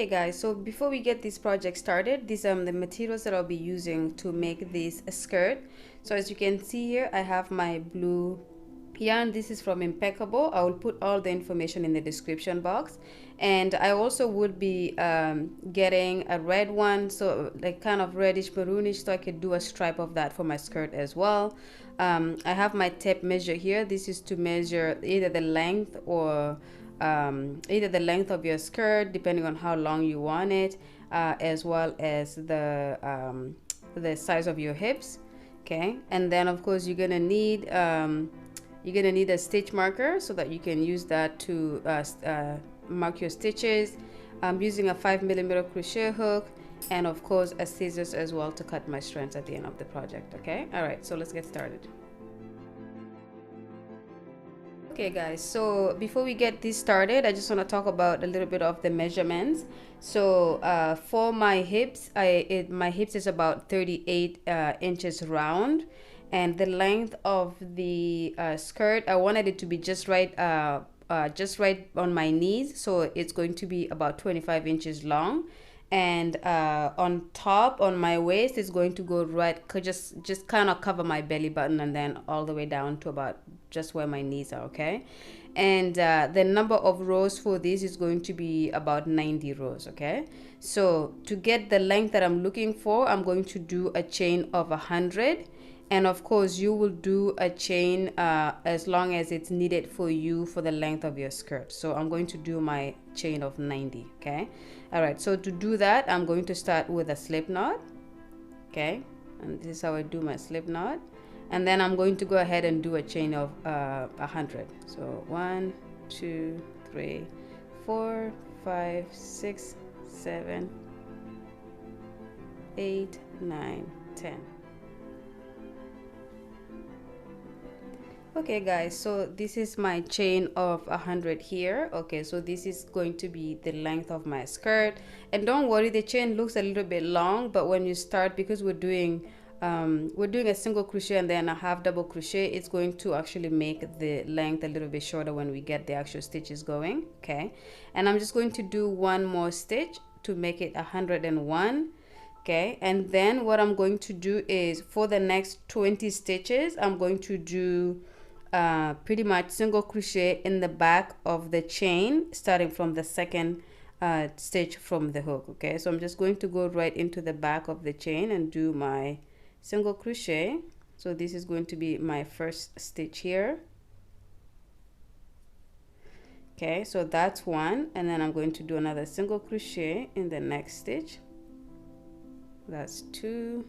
Okay guys, so before we get this project started, these are the materials that I'll be using to make this skirt. So as you can see here, I have my blue yarn. This is from Impeccable. I will put all the information in the description box, and I also would be getting a red one, so like kind of reddish maroonish, so I could do a stripe of that for my skirt as well. I have my tape measure here. This is to measure either the length or either the length of your skirt, depending on how long you want it, as well as the size of your hips. Okay, and then of course you're gonna need a stitch marker so that you can use that to mark your stitches. I'm using a 5mm crochet hook, and of course a scissors as well to cut my strands at the end of the project. Okay, all right, so let's get started. Okay guys, so before we get this started, I just want to talk about a little bit of the measurements. So for my hips, my hips is about 38 inches round, and the length of the skirt, I wanted it to be just right on my knees, so it's going to be about 25 inches long. And on top, on my waist, is going to go right, just kind of cover my belly button, and then all the way down to about just where my knees are. Okay, and the number of rows for this is going to be about 90 rows. Okay, so to get the length that I'm looking for, I'm going to do a chain of 100. And of course you will do a chain as long as it's needed for you for the length of your skirt. So I'm going to do my chain of 90. Okay, all right, so to do that, I'm going to start with a slip knot. Okay, and this is how I do my slip knot, and then I'm going to go ahead and do a chain of 100. So 1, 2, 3, 4, 5, 6, 7, 8, 9, 10. Okay guys, so this is my chain of 100 here. Okay, so this is going to be the length of my skirt, and don't worry, the chain looks a little bit long, but when you start, because we're doing a single crochet and then a half double crochet, it's going to actually make the length a little bit shorter when we get the actual stitches going. Okay, and I'm just going to do one more stitch to make it 101. Okay, and then what I'm going to do is for the next 20 stitches, I'm going to do pretty much single crochet in the back of the chain, starting from the second stitch from the hook. Okay, so I'm just going to go right into the back of the chain and do my single crochet. So this is going to be my first stitch here. Okay, so that's one, and then I'm going to do another single crochet in the next stitch. That's 2,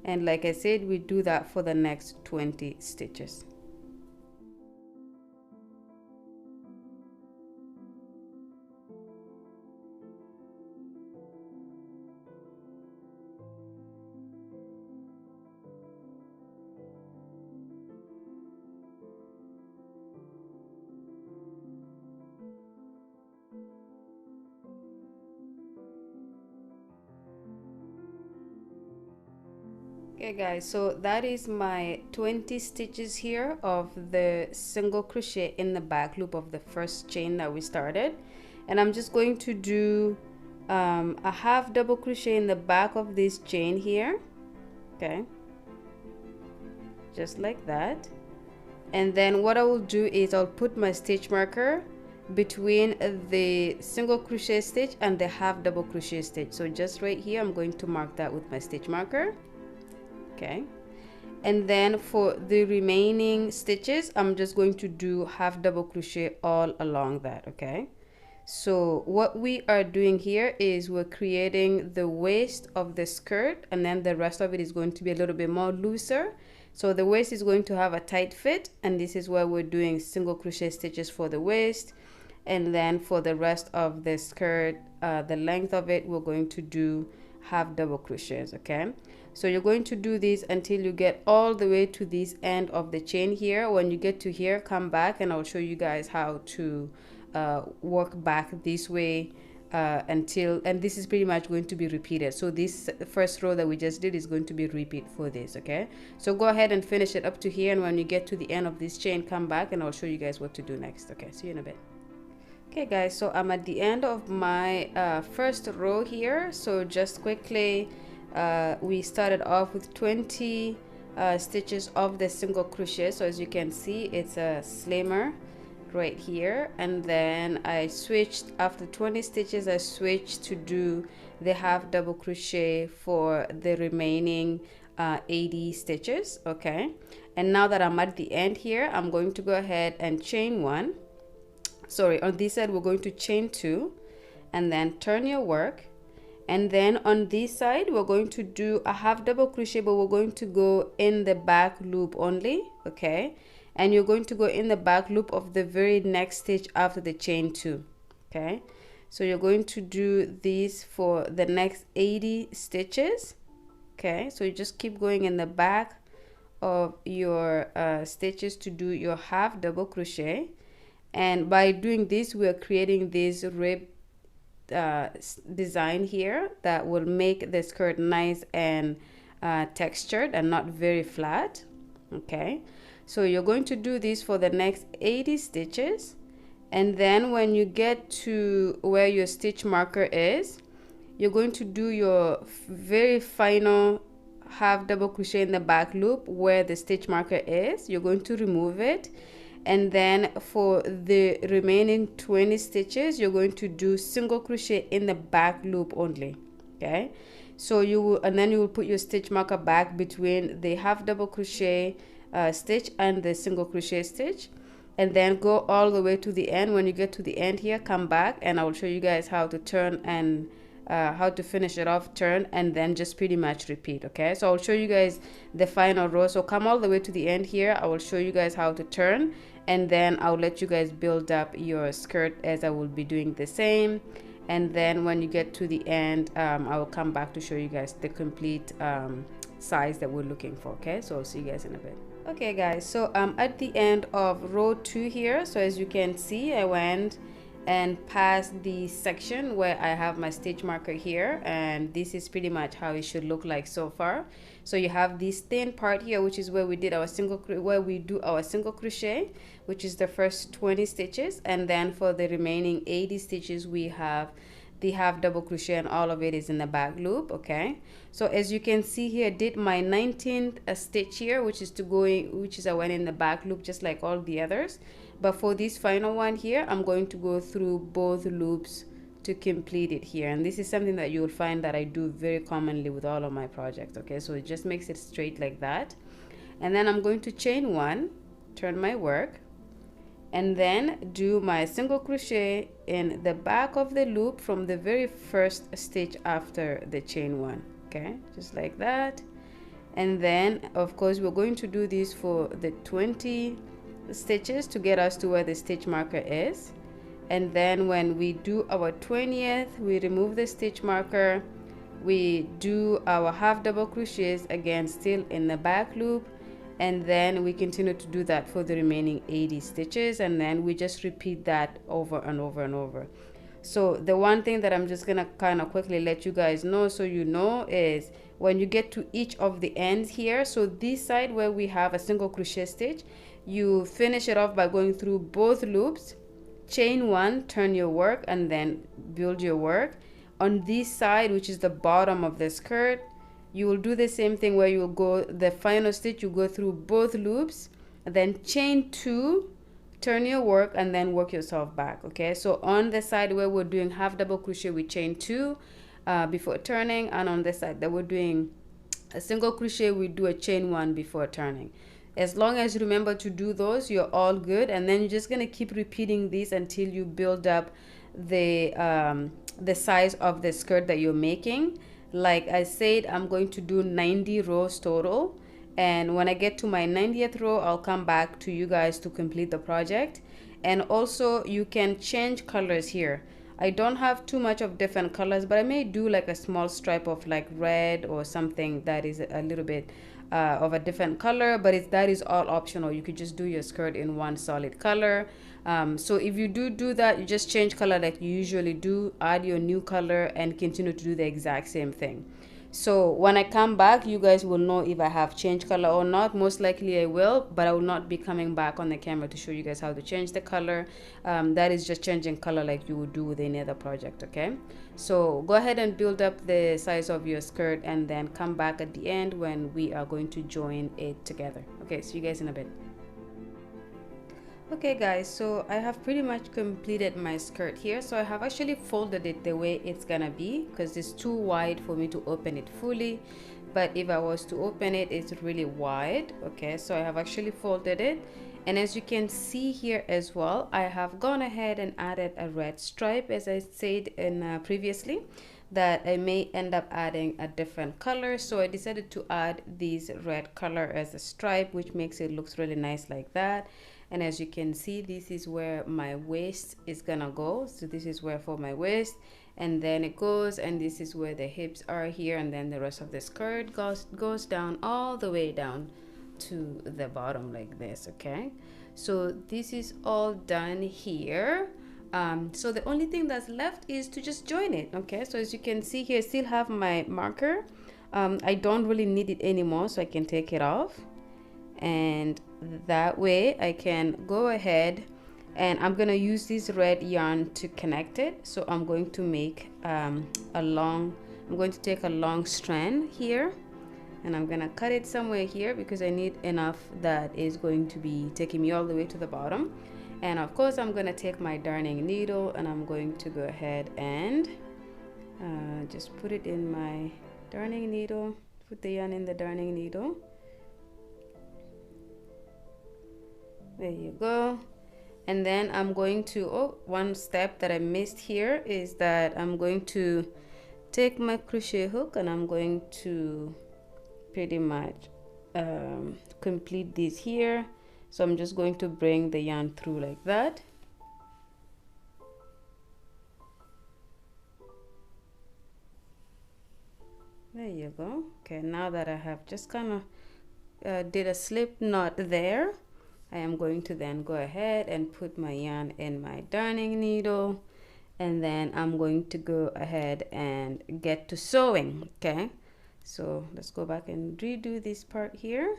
and like I said, we do that for the next 20 stitches. Okay guys, so that is my 20 stitches here of the single crochet in the back loop of the first chain that we started, and I'm just going to do a half double crochet in the back of this chain here. Okay, just like that. And then what I will do is I'll put my stitch marker between the single crochet stitch and the half double crochet stitch. So just right here, I'm going to mark that with my stitch marker. Okay, and then for the remaining stitches, I'm just going to do half double crochet all along that. Okay, so what we are doing here is we're creating the waist of the skirt, and then the rest of it is going to be a little bit more looser. So the waist is going to have a tight fit, and this is where we're doing single crochet stitches for the waist. And then for the rest of the skirt, the length of it, we're going to do half double crochets. Okay, so you're going to do this until you get all the way to this end of the chain here. When you get to here, come back and I'll show you guys how to work back this way and this is pretty much going to be repeated. So this first row that we just did is going to be repeat for this. Okay, so go ahead and finish it up to here, and when you get to the end of this chain, come back and I'll show you guys what to do next. Okay, see you in a bit. Okay guys, so I'm at the end of my first row here. So just quickly, we started off with 20 stitches of the single crochet. So as you can see, it's a slimmer right here, and then I switched after 20 stitches. I switched to do the half double crochet for the remaining 80 stitches. Okay, and now that I'm at the end here, I'm going to go ahead and chain one. Sorry, on this side we're going to chain two and then turn your work, and then on this side we're going to do a half double crochet, but we're going to go in the back loop only. Okay, and you're going to go in the back loop of the very next stitch after the chain two. Okay, so you're going to do this for the next 80 stitches. Okay, so you just keep going in the back of your stitches to do your half double crochet. And by doing this, we are creating this rib design here that will make the skirt nice and textured and not very flat. Okay, so you're going to do this for the next 80 stitches, and then when you get to where your stitch marker is, you're going to do your very final half double crochet in the back loop where the stitch marker is. You're going to remove it, and then for the remaining 20 stitches you're going to do single crochet in the back loop only. Okay, so you will, and then you will put your stitch marker back between the half double crochet stitch and the single crochet stitch, and then go all the way to the end. When you get to the end here, come back and I will show you guys how to turn and how to finish it off, turn, and then just pretty much repeat. Okay, so I'll show you guys the final row. So come all the way to the end here, I will show you guys how to turn, and then I'll let you guys build up your skirt as I will be doing the same. And then when you get to the end, I will come back to show you guys the complete size that we're looking for. Okay, so I'll see you guys in a bit. Okay guys, so I'm at the end of row 2 here. So as you can see, I went and past the section where I have my stitch marker here, and this is pretty much how it should look like so far. So you have this thin part here, which is where we did our where we do our single crochet, which is the first 20 stitches, and then for the remaining 80 stitches we have the half double crochet, and all of it is in the back loop. Okay, so as you can see here, I did my 19th stitch here, which is I went in the back loop just like all the others. But for this final one here, I'm going to go through both loops to complete it here, and this is something that you'll find that I do very commonly with all of my projects. Okay, so it just makes it straight like that, and then I'm going to chain one, turn my work, and then do my single crochet in the back of the loop from the very first stitch after the chain one. Okay, just like that. And then of course we're going to do this for the 20 stitches to get us to where the stitch marker is, and then when we do our 20th, we remove the stitch marker, we do our half double crochets again, still in the back loop, and then we continue to do that for the remaining 80 stitches, and then we just repeat that over and over and over. So the one thing that I'm just gonna kind of quickly let you guys know, so you know, is when you get to each of the ends here, so this side where we have a single crochet stitch, you finish it off by going through both loops, chain one, turn your work, and then build your work. On this side, which is the bottom of the skirt, you will do the same thing where you'll go the final stitch, you go through both loops, then chain two, turn your work, and then work yourself back. Okay, so on the side where we're doing half double crochet, we chain two before turning, and on the side that we're doing a single crochet, we do a chain one before turning. As long as you remember to do those, you're all good, and then you're just gonna keep repeating this until you build up the size of the skirt that you're making. Like I said, I'm going to do 90 rows total, and when I get to my 90th row, I'll come back to you guys to complete the project. And also you can change colors here. I don't have too much of different colors, but I may do like a small stripe of like red or something that is a little bit of a different color, but that is all optional. You could just do your skirt in one solid color. So if you do that, you just change color like you usually do, add your new color, and continue to do the exact same thing. So when I come back, you guys will know if I have changed color or not. Most likely I will, but I will not be coming back on the camera to show you guys how to change the color. That is just changing color like you would do with any other project, okay? So go ahead and build up the size of your skirt and then come back at the end when we are going to join it together. Okay, see you guys in a bit. Okay guys, so I have pretty much completed my skirt here. So I have actually folded it the way it's gonna be because it's too wide for me to open it fully, but if I was to open it, it's really wide. Okay, so I have actually folded it, and as you can see here as well, I have gone ahead and added a red stripe, as I said in previously that I may end up adding a different color. So I decided to add this red color as a stripe, which makes it looks really nice like that. And as you can see, this is where my waist is gonna go. So this is where for my waist, and then it goes, and this is where the hips are here, and then the rest of the skirt goes down all the way down to the bottom like this. Okay, so this is all done here. So the only thing that's left is to just join it. Okay, so as you can see here, I still have my marker. I don't really need it anymore, so I can take it off, and that way I can go ahead and I'm gonna use this red yarn to connect it. So I'm going to make I'm going to take a long strand here, and I'm gonna cut it somewhere here because I need enough that is going to be taking me all the way to the bottom. And of course I'm gonna take my darning needle, and I'm going to go ahead and just put it in my darning needle, put the yarn in the darning needle. There you go. And then I'm going to, one step that I missed here is that I'm going to take my crochet hook, and I'm going to pretty much complete this here. So I'm just going to bring the yarn through like that. There you go. Okay, now that I have just kind of did a slip knot there, I am going to then go ahead and put my yarn in my darning needle, and then I'm going to go ahead and get to sewing. Okay, so let's go back and redo this part here.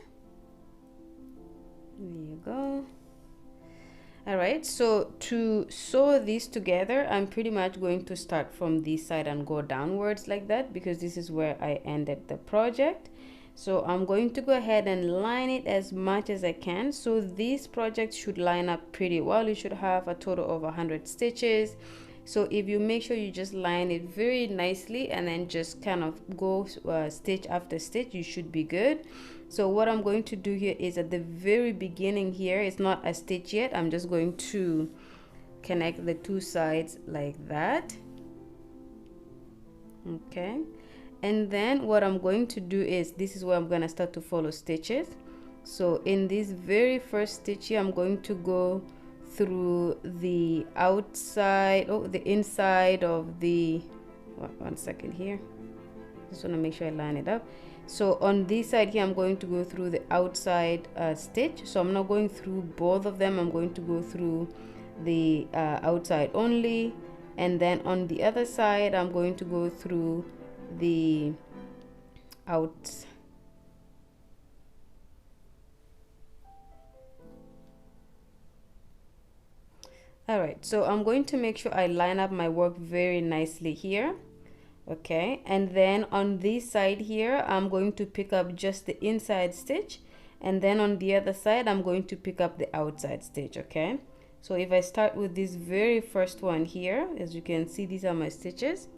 There you go. All right, so to sew this together, I'm pretty much going to start from this side and go downwards like that, because this is where I ended the project. So I'm going to go ahead and line it as much as I can. So this project should line up pretty well. You should have a total of 100 stitches. So if you make sure you just line it very nicely and then just kind of go stitch after stitch, you should be good. So what I'm going to do here is at the very beginning here, it's not a stitch yet. I'm just going to connect the two sides like that. Okay. And then what I'm going to do is, this is where I'm going to start to follow stitches. So in this very first stitch here, I'm going to go through the outside, the inside of the, one second here, just want to make sure I line it up. So on this side here, I'm going to go through the outside stitch. So I'm not going through both of them, I'm going to go through the outside only, and then on the other side I'm going to go through the out. All right, so I'm going to make sure I line up my work very nicely here. Okay, and then on this side here, I'm going to pick up just the inside stitch, and then on the other side I'm going to pick up the outside stitch. Okay, so if I start with this very first one here, as you can see, these are my stitches,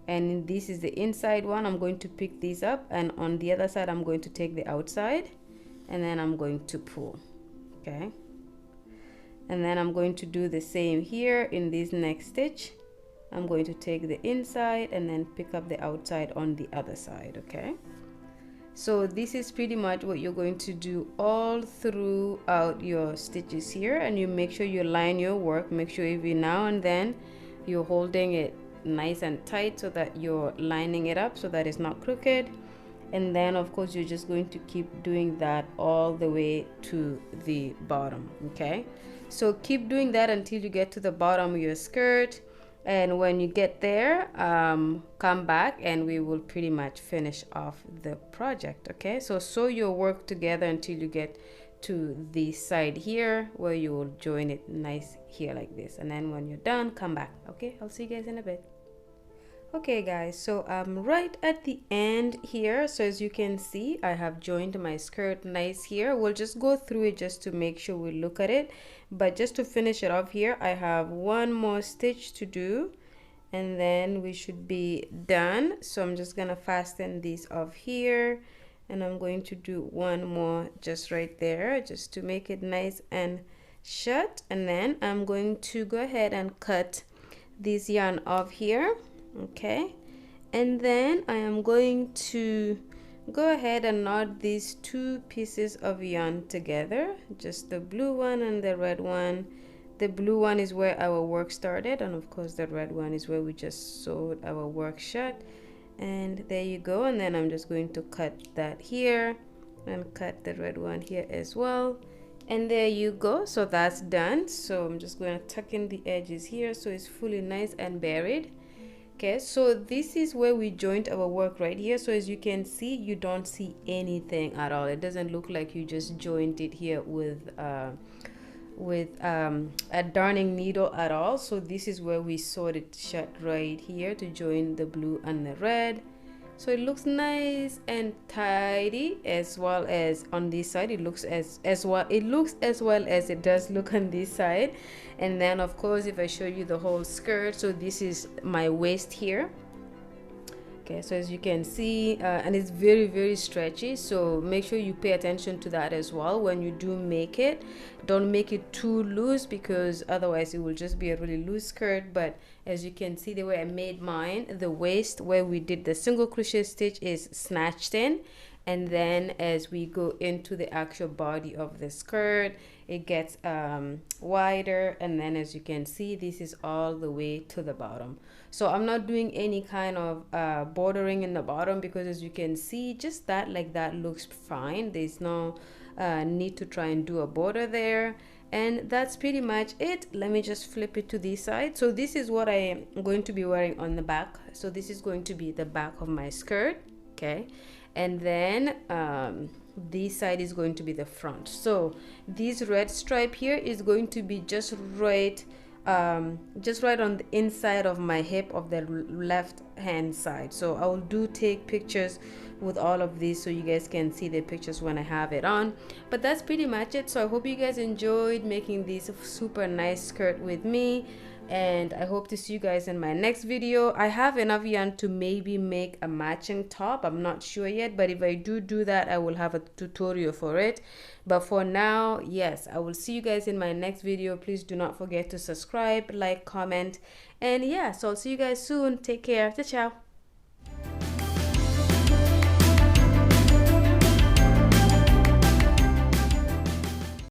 and this is the inside one. I'm going to pick these up, and on the other side I'm going to take the outside, and then I'm going to pull. Okay, and then I'm going to do the same here in this next stitch. I'm going to take the inside and then pick up the outside on the other side. Okay, so this is pretty much what you're going to do all throughout your stitches here, and you make sure you line your work. Make sure every now and then you're holding it nice and tight so that you're lining it up so that it's not crooked. And then of course you're just going to keep doing that all the way to the bottom. Okay, so keep doing that until you get to the bottom of your skirt, And when you get there, come back and we will pretty much finish off the project. Okay, so sew your work together until you get to the side here where you will join it nice here like this, and then when you're done, come back. Okay, I'll see you guys in a bit. Okay guys, so I'm right at the end here. So as you can see, I have joined my skirt nice here. We'll just go through it just to make sure we look at it, but just to finish it off here, I have one more stitch to do and then we should be done. So I'm just gonna fasten these off here, and I'm going to do one more just right there just to make it nice and shut, and then I'm going to go ahead and cut this yarn off here. Okay, and then I am going to go ahead and knot these two pieces of yarn together, just the blue one and the red one. The blue one is where our work started, and of course the red one is where we just sewed our work shut. And there you go, and then I'm just going to cut that here and cut the red one here as well, and there you go. So that's done. So I'm just going to tuck in the edges here so it's fully nice and buried. Okay, so this is where we joined our work right here. So as you can see, you don't see anything at all. It doesn't look like you just joined it here with a darning needle at all. So this is where we sewed it shut right here to join the blue and the red. So it looks nice and tidy, as well as on this side it looks as well as it does look on this side. And then of course, if I show you the whole skirt, so this is my waist here. Okay, so as you can see, and it's very, very stretchy, so make sure you pay attention to that as well when you do make it. Don't make it too loose, because otherwise it will just be a really loose skirt. But as you can see, the way I made mine, the waist where we did the single crochet stitch is snatched in, and then as we go into the actual body of the skirt, it gets wider, and then as you can see, this is all the way to the bottom. So I'm not doing any kind of bordering in the bottom, because as you can see, just that like that looks fine. There's no need to try and do a border there. And that's pretty much it. Let me just flip it to this side. So this is what I am going to be wearing on the back. So this is going to be the back of my skirt. Okay, and then this side is going to be the front. So this red stripe here is going to be just right on the inside of my hip of the left hand side. So I will take pictures with all of these so you guys can see the pictures when I have it on. But that's pretty much it. So I hope you guys enjoyed making this super nice skirt with me, and I hope to see you guys in my next video. I have enough yarn to maybe make a matching top. I'm not sure yet, but if I do that, I will have a tutorial for it. But for now, yes, I will see you guys in my next video. Please do not forget to subscribe, like, comment, and yeah, so I'll see you guys soon. Take care. Ciao, ciao.